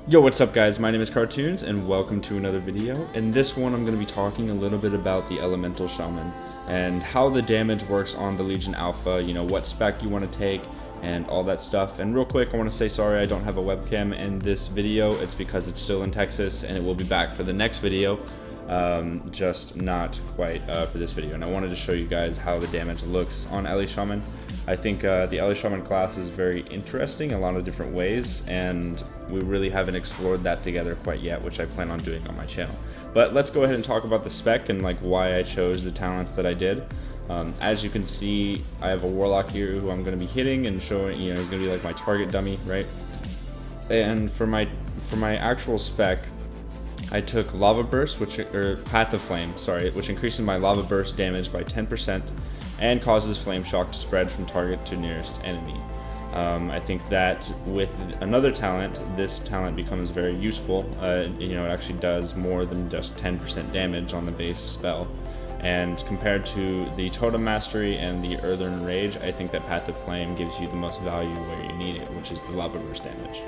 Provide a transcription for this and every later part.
Yo, what's up guys? My name is Cartoons and welcome to another video. In this one I'm going to be talking a little bit about the Elemental Shaman and how the damage works on the Legion Alpha, you know, what spec you want to take and all that stuff. And real quick, I want to say sorry I don't have a webcam in this video. It's because it's still in Texas and it will be back for the next video. Just not quite for this video, and I wanted to show you guys how the damage looks on Ele Shaman. I think the Ele Shaman class is very interesting in a lot of different ways, and we really haven't explored that together quite yet, which I plan on doing on my channel. But let's go ahead and talk about the spec and like why I chose the talents that I did. As you can see, I have a Warlock here who I'm going to be hitting and showing, you know, he's going to be like my target dummy, right? And for my actual spec, I took Lava Burst, or Path of Flame, sorry, which increases my Lava Burst damage by 10% and causes Flame Shock to spread from target to nearest enemy. I think that with another talent, this talent becomes very useful. You know, it actually does more than just 10% damage on the base spell. And compared to the Totem Mastery and the Earthen Rage, I think that Path of Flame gives you the most value where you need it, which is the Lava Burst damage.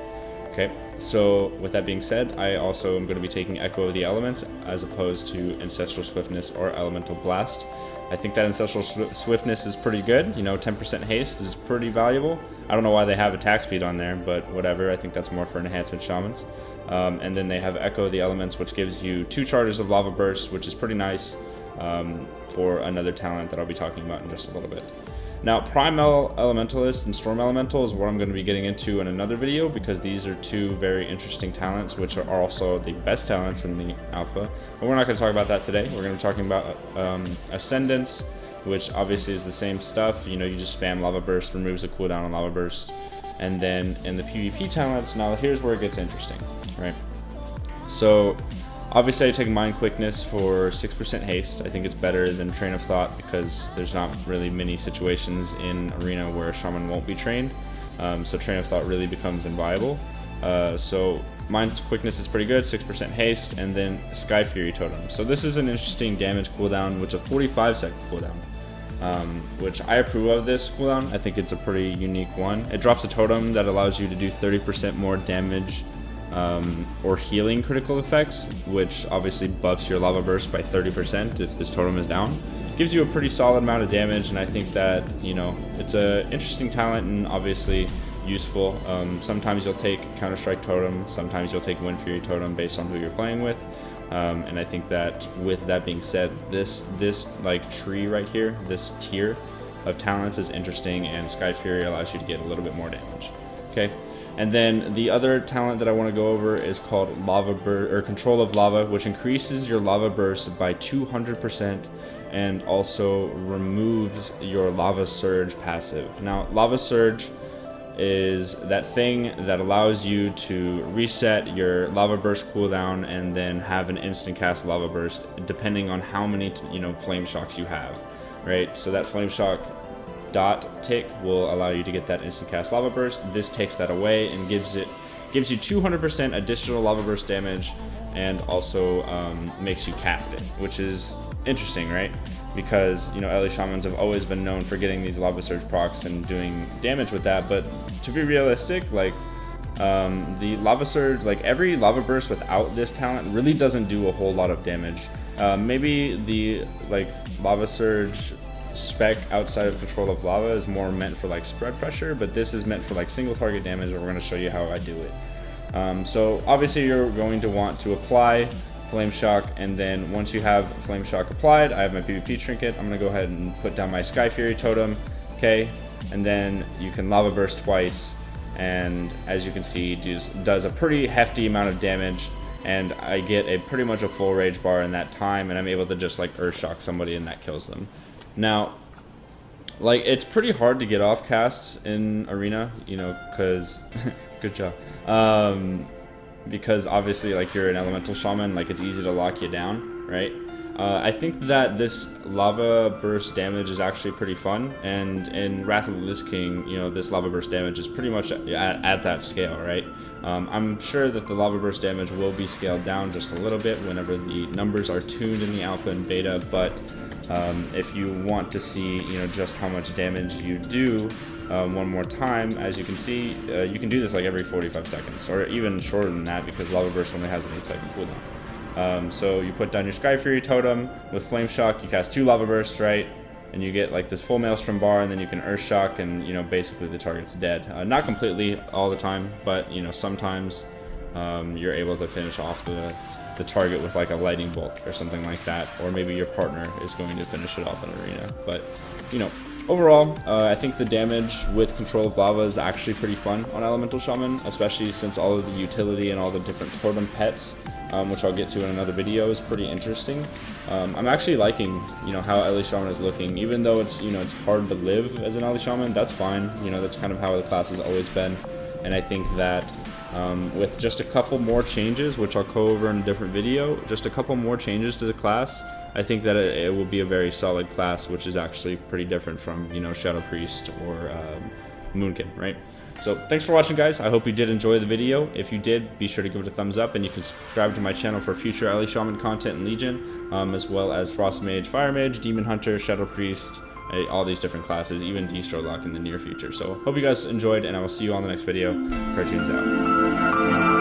Okay, so with that being said, I also am going to be taking Echo of the Elements as opposed to Ancestral Swiftness or Elemental Blast. I think that Ancestral Swiftness is pretty good, you know, 10% haste is pretty valuable. I don't know why they have attack speed on there, but whatever, I think that's more for enhancement shamans. And then they have Echo of the Elements, which gives you 2 charges of Lava Burst, which is pretty nice for another talent that I'll be talking about in just a little bit. Now, Primal Elementalist and Storm Elemental is what I'm going to be getting into in another video, because these are 2 very interesting talents, which are also the best talents in the alpha. But we're not going to talk about that today. We're going to be talking about Ascendance, which obviously is the same stuff. You know, you just spam Lava Burst, removes a cooldown on Lava Burst. And then in the PvP talents, now here's where it gets interesting, right? So obviously I take Mind Quickness for 6% haste. I think it's better than Train of Thought because there's not really many situations in Arena where a Shaman won't be trained. So Train of Thought really becomes inviolable. So Mind Quickness is pretty good, 6% haste, and then Sky Fury Totem. So this is an interesting damage cooldown, which is a 45-second cooldown, which I approve of this cooldown. I think it's a pretty unique one. It drops a totem that allows you to do 30% more damage or healing critical effects, which obviously buffs your Lava Burst by 30% if this totem is down. Gives you a pretty solid amount of damage, and I think that, you know, it's a interesting talent and obviously useful. Sometimes you'll take Counter-Strike Totem, sometimes you'll take Wind Fury Totem based on who you're playing with. And I think that with that being said, this like tree right here, this tier of talents is interesting, and Sky Fury allows you to get a little bit more damage. Okay. And then the other talent that I want to go over is called Lava Burst, or Control of Lava, which increases your Lava Burst by 200% and also removes your Lava Surge passive. Now, Lava Surge is that thing that allows you to reset your Lava Burst cooldown and then have an instant cast Lava Burst depending on how many, you know, Flame Shocks you have, right? So that Flame Shock dot tick will allow you to get that instant cast Lava Burst. This takes that away and gives you 200% additional Lava Burst damage, and also makes you cast it, which is interesting, right? Because, you know, Ele Shamans have always been known for getting these Lava Surge procs and doing damage with that, but to be realistic, like the Lava Surge, like every Lava Burst without this talent really doesn't do a whole lot of damage. Maybe the like Lava Surge spec outside of Control of Lava is more meant for like spread pressure, but this is meant for like single target damage, and we're going to show you how I do it. So obviously you're going to want to apply Flame Shock, and then once you have Flame Shock applied, I have my PvP trinket. I'm going to go ahead and put down my Sky Fury Totem, okay, and then you can Lava Burst twice, and as you can see, does a pretty hefty amount of damage, and I get a pretty much a full rage bar in that time, and I'm able to just like Earth Shock somebody and that kills them. Now, like, it's pretty hard to get off casts in Arena, you know, because good job, because obviously, like, you're an Elemental Shaman, like, it's easy to lock you down, right? I think that this lava burst damage is actually pretty fun, and in Wrath of the Lich King, you know, this lava burst damage is pretty much at that scale, right? I'm sure that the lava burst damage will be scaled down just a little bit whenever the numbers are tuned in the alpha and beta, but if you want to see, you know, just how much damage you do one more time, as you can see, you can do this like every 45 seconds, or even shorter than that, because lava burst only has an 8-second cooldown. So you put down your Sky Fury totem with Flame Shock, you cast 2 lava bursts, right? And you get like this full Maelstrom bar, and then you can Earth Shock, and, you know, basically the target's dead. Not completely all the time, but, you know, sometimes you're able to finish off the target with like a lightning bolt or something like that, or maybe your partner is going to finish it off in arena. But, you know, overall, I think the damage with control of lava is actually pretty fun on Elemental Shaman, especially since all of the utility and all the different totem pets, which I'll get to in another video, is pretty interesting. I'm actually liking, you know, how Ele Shaman is looking, even though it's, you know, it's hard to live as an Ele Shaman. That's fine, you know, that's kind of how the class has always been, and I think that with just a couple more changes, which I'll go over in a different video, just a couple more changes to the class, I think that it will be a very solid class, which is actually pretty different from, you know, Shadow Priest or Moonkin, right? So thanks for watching, guys. I hope you did enjoy the video. If you did, be sure to give it a thumbs up, and you can subscribe to my channel for future Ele Shaman content in Legion, as well as Frost Mage, Fire Mage, Demon Hunter, Shadow Priest, all these different classes, even Destro Lock in the near future. So hope you guys enjoyed, and I will see you on the next video. Cartoons out.